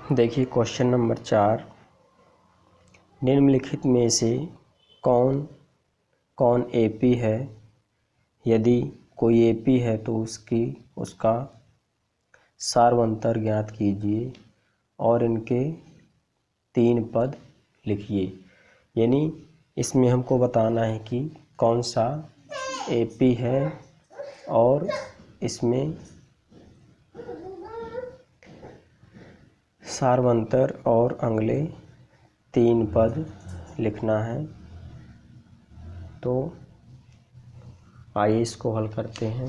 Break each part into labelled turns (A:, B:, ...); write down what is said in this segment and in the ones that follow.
A: देखिए question number 4, निम्नलिखित में से कौन कौन एपी है। यदि कोई एपी है तो उसका सार्वंतर ज्ञात कीजिए और इनके 3 पद लिखिए। यानी इसमें हमको बताना है कि कौन सा एपी है और इसमें सार्वंतर और अगले 3 पद लिखना है। तो आइए इसको हल करते हैं।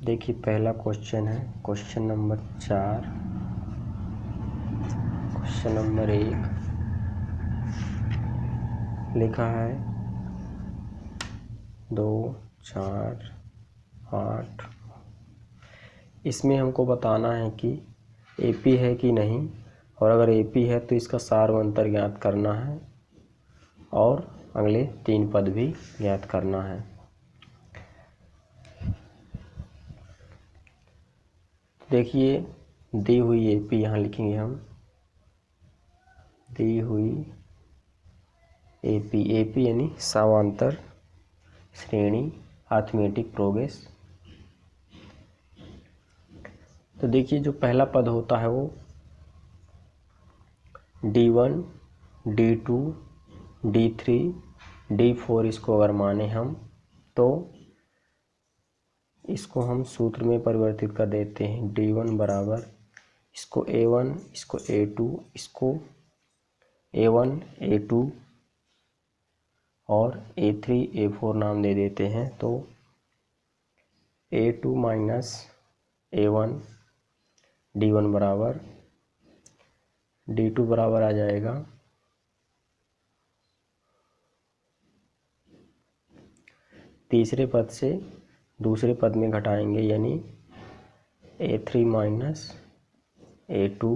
A: देखिए पहला क्वेश्चन है क्वेश्चन नंबर 4। क्वेश्चन नंबर 1 लिखा है 2, 4, 8। इसमें हमको बताना है कि एपी है कि नहीं, और अगर एपी है तो इसका सार्वंतर ज्ञात करना है और अगले 3 पद भी ज्ञात करना है। देखिए दी हुई एपी यहाँ लिखेंगे हम, दी हुई एपी यानी समांतर श्रेणी अरिथमेटिक प्रोग्रेस। तो देखिए जो पहला पद होता है वो D1, D2, D3, D4 इसको अगर माने हम तो इसको हम सूत्र में परिवर्तित कर देते हैं। D1 बराबर इसको A1, इसको A2, इसको A1, A2 और A3, A4 नाम दे देते हैं। तो A2 माइनस A1 D1 बराबर D2 बराबर आ जाएगा तीसरे पद से दूसरे पद में घटाएंगे, यानी A3 माइनस A2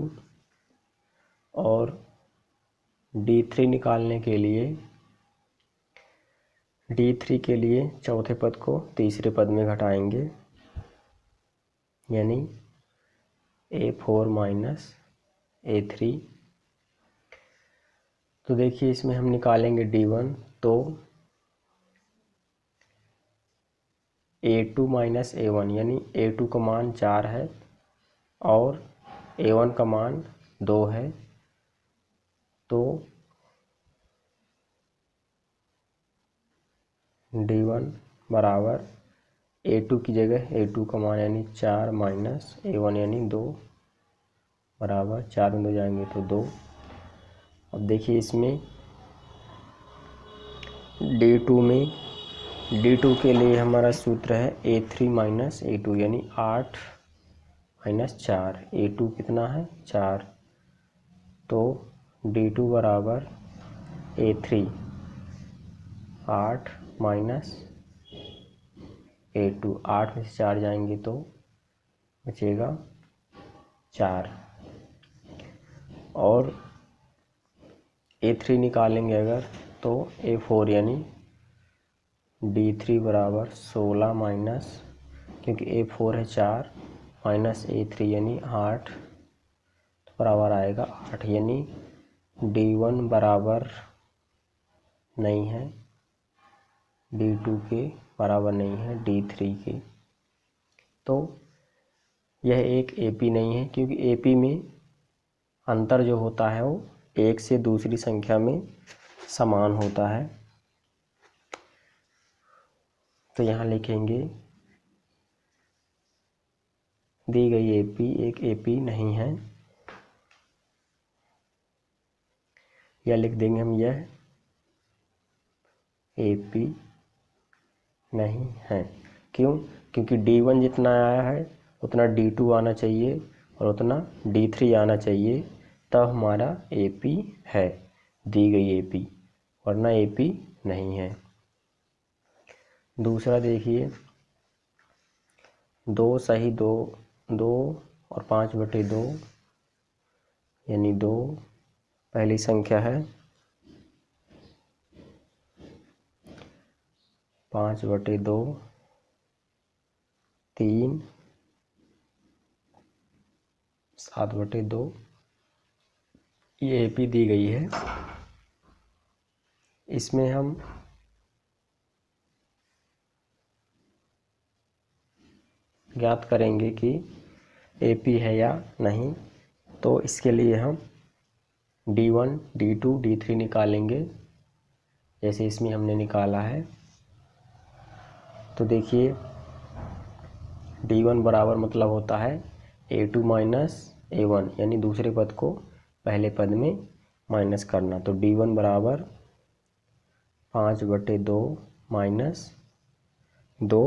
A: और D3 निकालने के लिए D3 के लिए चौथे पद को तीसरे पद में घटाएंगे, यानी A4 माइनस A3। तो देखिए इसमें हम निकालेंगे D1 तो A2 माइनस A1 यानी A2 का मान 4 है और A1 का मान 2 है। तो D1 बराबर A2 की जगह A2 का मान यानी 4 माइनस A1 यानी 2 बराबर 4 में 2 जाएंगे तो 2। अब देखिए इसमें D2 के लिए हमारा सूत्र है A3 माइनस A2 यानी 8 माइनस 4। A2 कितना है 4, तो D2 बराबर A3 8 माइनस A2, 8 में से 4 जाएंगे तो बचेगा 4। और A3 निकालेंगे अगर तो A4 यानी D3 बराबर 16 माइनस, क्योंकि A4 है 4 माइनस A3 यानी 8 तो बराबर आएगा 8, यानी D1 बराबर नहीं है D2 के बराबर नहीं है D3 के। तो यह एक एपी नहीं है, क्योंकि एपी में अंतर जो होता है वो एक से दूसरी संख्या में समान होता है। तो यहाँ लिखेंगे दी गई एपी एक एपी नहीं है, या लिख देंगे हम यह एपी नहीं है। क्यों? क्योंकि D1 जितना आया है उतना D2 आना चाहिए और उतना D3 आना चाहिए, तब हमारा एपी है दी गई एपी, वरना एपी नहीं है। दूसरा देखिए 2 सही 2 और 5/2 यानी 2 पहली संख्या है, 5/2 3 7/2 ये AP दी गई है। इसमें हम ज्ञात करेंगे कि AP है या नहीं। तो इसके लिए हम D1, D2, D3 निकालेंगे, जैसे इसमें हमने निकाला है। तो देखिए D1 बराबर मतलब होता है A2 माइनस A1, यानी दूसरे पद को पहले पद में माइनस करना। तो D1 बराबर 5/2 माइनस 2।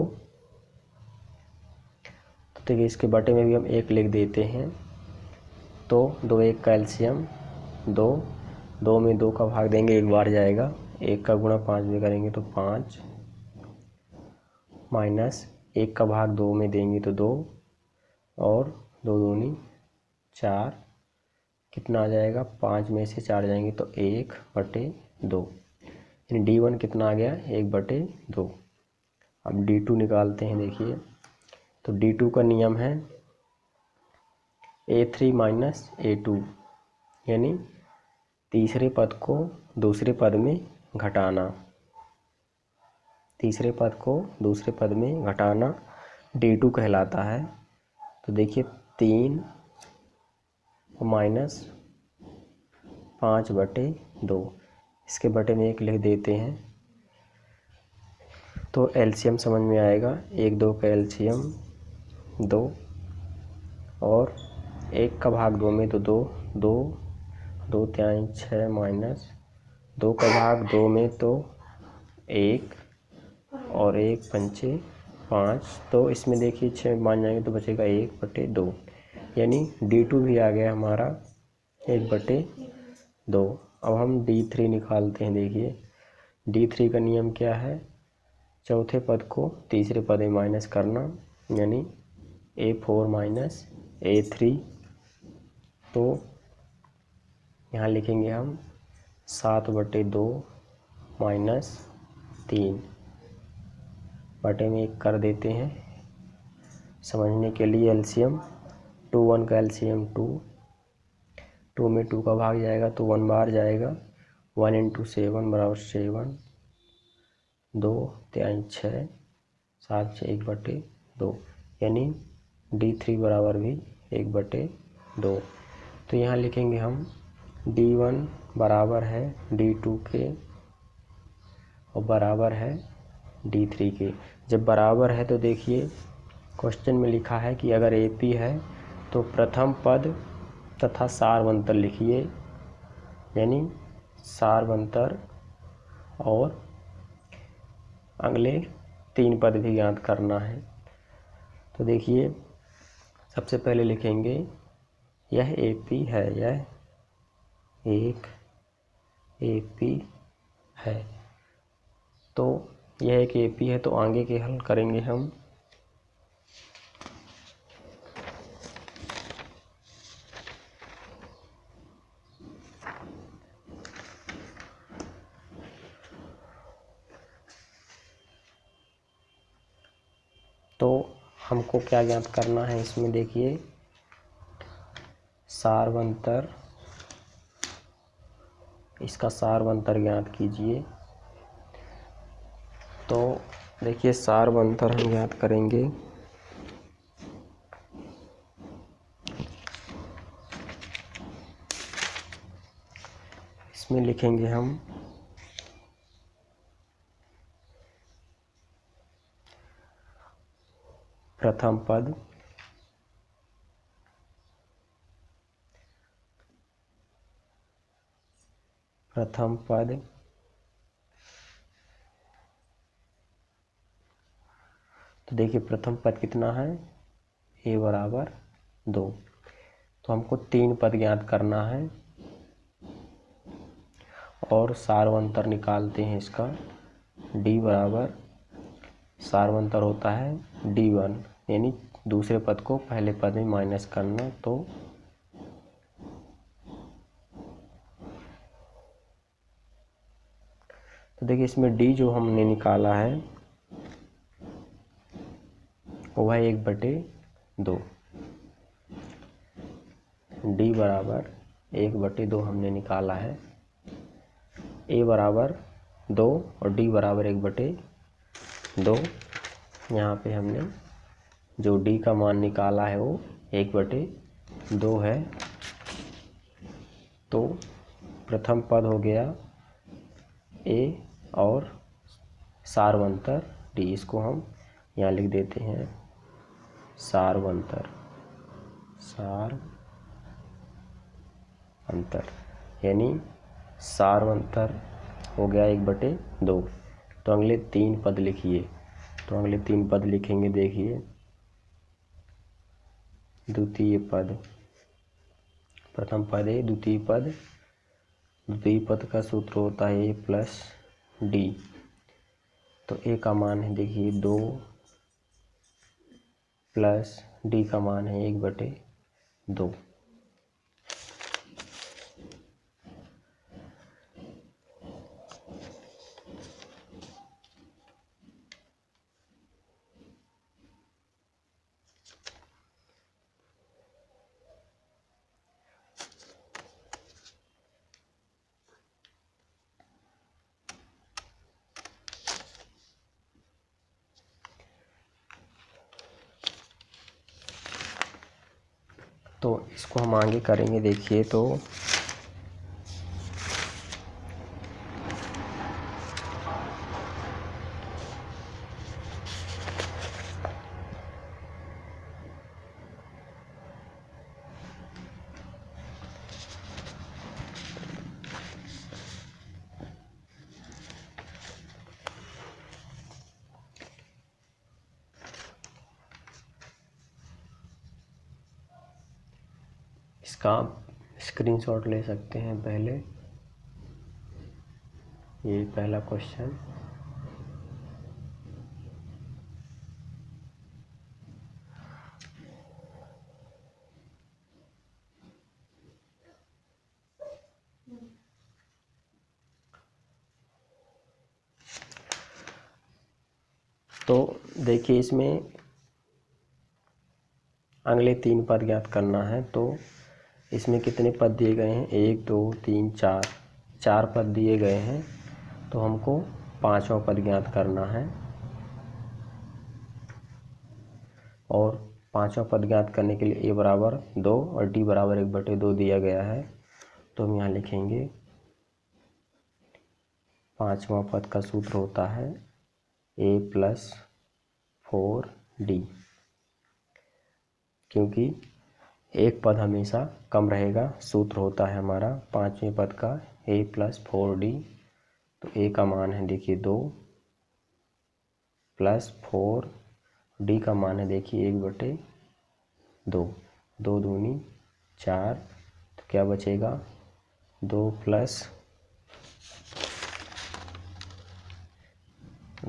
A: तो देखिए इसके बटे में भी हम 1 लिख देते हैं। तो 2 1 का एलसीएम 2 में 2 का भाग देंगे, 1 बार जाएगा। 1 का गुणा 5 में करेंगे तो 5, माइनस 1 का भाग 2 में देंगे तो 2, और 2 दूनी 4, कितना आ जाएगा, 5 में से 4 जाएंगे तो 1/2, यानी D1 कितना आ गया, 1/2। अब D2 निकालते हैं। देखिए तो D2 का नियम है A3 माइनस A2, यानी तीसरे पद को दूसरे पद में घटाना। तीसरे पद को दूसरे पद में घटाना D2 कहलाता है। तो देखिए 3 माइनस 5/2, इसके बटे में 1 लिख देते हैं। तो एलसीएम समझ में आएगा, 1 2 का एलसीएम 2, और 1 का भाग 2 में तो 2 2 3 6, माइनस 2 का भाग 2 में तो 1, और 1 पंचे 5। तो इसमें देखिए 6 मान जाएंगे तो बचेगा 1/2, यानी D2 भी आ गया हमारा 1/2। अब हम D3 निकालते हैं। देखिए D3 का नियम क्या है, चौथे पद को तीसरे पद में माइनस करना, यानी A4 माइनस A3। तो यहाँ लिखेंगे हम 7/2 माइनस 3, बटे में 1 कर देते हैं समझने के लिए। एलसीएम 2 1 का एलसीएम 2 में 2 का भाग जाएगा तो 1 बार जाएगा। 1 × 7 बराबर 7, 2 3 6 7 6 1/2, यानी D3 बराबर भी 1/2। तो यहाँ लिखेंगे हम D1 बराबर है D2 के और बराबर है D3 के। जब बराबर है तो देखिए क्वेश्चन में लिखा है कि अगर AP है तो प्रथम पद तथा सारवंतर लिखिए, यानी सारवंतर और अगले 3 पद भी ज्ञात करना है। तो देखिए सबसे पहले लिखेंगे यह AP है, यह एक AP है। तो यह एक AP है, तो आगे के हल करेंगे हम। तो हमको क्या ज्ञात करना है इसमें, देखिए सारवंतर, इसका सारवंतर ज्ञात कीजिए। तो देखिए सारवंतर हम ज्ञात करेंगे। इसमें लिखेंगे हम प्रथम पद तो देखिए प्रथम पद कितना है, A बराबर 2। तो हमको 3 पद ज्ञात करना है और सारवंतर निकालते हैं इसका। D बराबर सारवंतर होता है D1, यानी दूसरे पद को पहले पद में माइनस करना। तो देखिए इसमें D जो हमने निकाला है वो है 1/2। डी बराबर 1/2 हमने निकाला है। ए बराबर 2 और डी बराबर 1/2। यहाँ पे हमने जो डी का मान निकाला है वो 1/2 है। तो प्रथम पद हो गया ए और सार्वंतर डी, इसको हम यहाँ लिख देते हैं सार्वंतर, यानी सार्वंतर हो गया 1/2। तो अगले 3 पद लिखिए। तो अगले 3 पद लिखेंगे, देखिए। द्वितीय पद, प्रथम पद है द्वितीय पद का सूत्र होता है ए प्लस डी। तो ए का मान है देखिए 2 प्लस डी का मान है 1/2। तो इसको हम आगे करेंगे, देखिए। इसका आप स्क्रीनशॉट ले सकते हैं। पहले ये पहला क्वेश्चन, तो देखिए इसमें अगले 3 पद ज्ञात करना है। तो इसमें कितने पद दिए गए हैं? 1 2 3 4 पद दिए गए हैं। तो हमको 5वां पद ज्ञात करना है, और 5वां पद ज्ञात करने के लिए ए बराबर 2 और डी बराबर 1/2 दिया गया है। तो हम यहाँ लिखेंगे 5वां पद का सूत्र होता है ए प्लस 4d, क्योंकि एक पद हमेशा कम रहेगा। सूत्र होता है हमारा 5वें पद का ए प्लस 4d। तो ए का मान है देखिए 2 प्लस 4, डी का मान है देखिए 1/2। 2 दूनी 4, तो क्या बचेगा? 2 प्लस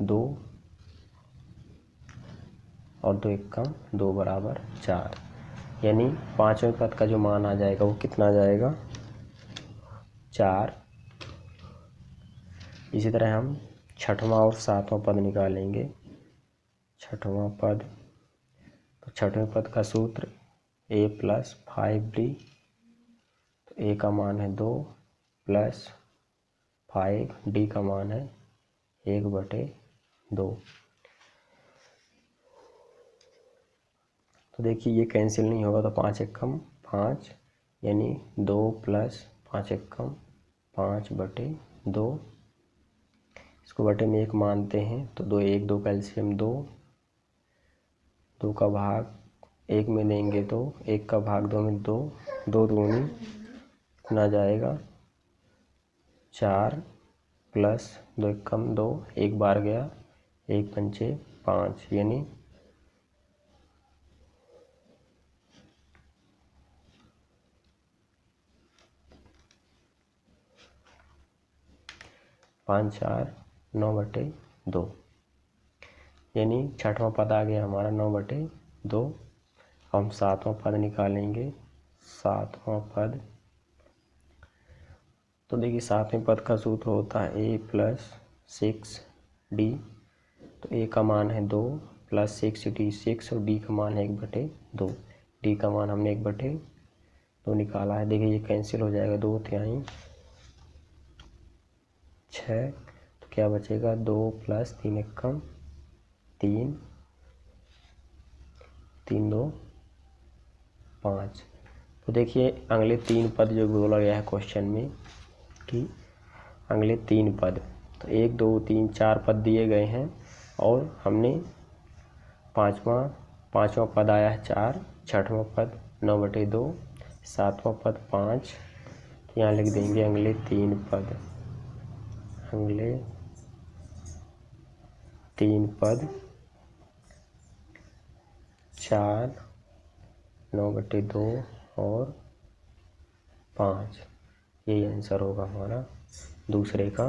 A: 2 और 2 1 कम 2 बराबर 4, यानी 5वें पद का जो मान आ जाएगा वो कितना आ जाएगा? 4। इसी तरह हम 6वां और 7वां पद निकालेंगे। 6वां पद, तो 6वें पद का सूत्र ए प्लस 5d। तो ए का मान है 2 प्लस 5, डी का मान है 1/2। तो देखिए ये कैंसिल नहीं होगा, तो 5 1 कम 5, यानी 2 प्लस 5 1 कम 5/2। इसको बटे में 1 मानते हैं, तो 2 1 2 कैल्शियम 2 का भाग 1 में देंगे तो 1 का भाग 2 में 2 दूनी कितना जाएगा? 4 प्लस 2 1 कम 2, 1 बार गया, 1 पंचे 5, यानी 5 4 9/2, यानी 6वां पद आ गया हमारा 9/2। हम 7वां पद निकालेंगे। 7वां पद, तो देखिए 7वें पद का सूत्र होता है ए प्लस 6d। तो ए का मान है 2 प्लस 6d 6, और डी का मान है 1/2। डी का मान हमने 1/2 2 निकाला है। देखिए ये कैंसिल हो जाएगा, 2 तिहाई 6, तो क्या बचेगा 2 + 3 एकम 3, 3 2 5। तो देखिए अगले 3 पद जो बोला गया है क्वेश्चन में कि अगले 3 पद, तो 1 2 3 4 पद दिए गए हैं और हमने पाँचवा पद आया है 4, छठवां पद 9/2, सातवां पद 5। यहाँ लिख देंगे अगले 3 पद, अगले 3 पद 4, 9/2 और 5। यही आंसर होगा हमारा दूसरे का।